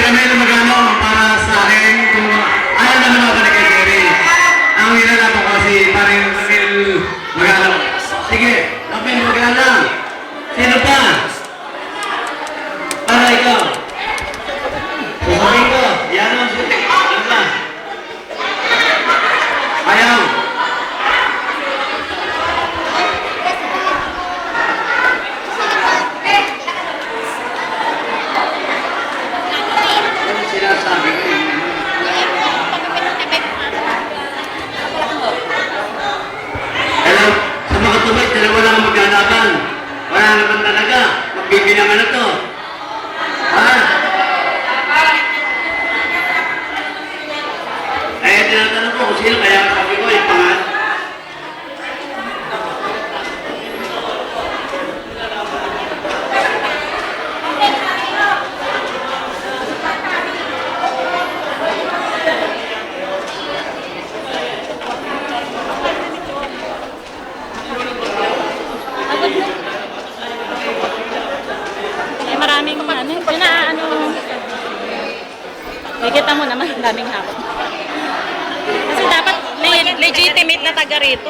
kami na magano para sa akin kung ayaw na lumabalik kay Jerry. Ang hinalaban ko si paring Ramil Magano. Sige, Ramil Magano. Sino pa? Para ikaw. Sasabihin ko, yan ang suti. Ano ba? Ayaw. Sinasabi ko yun. Hello, sa mga tubig, dalawa lang ang maglalaban. Wala naman talaga. Magbibinangan na to. Ha? Kaya tinatanong ko kung sino, kaya sabi ko, yung pangalan. Maraming kita mo naman, daming hapon. Kasi dapat may legitimate na taga rito.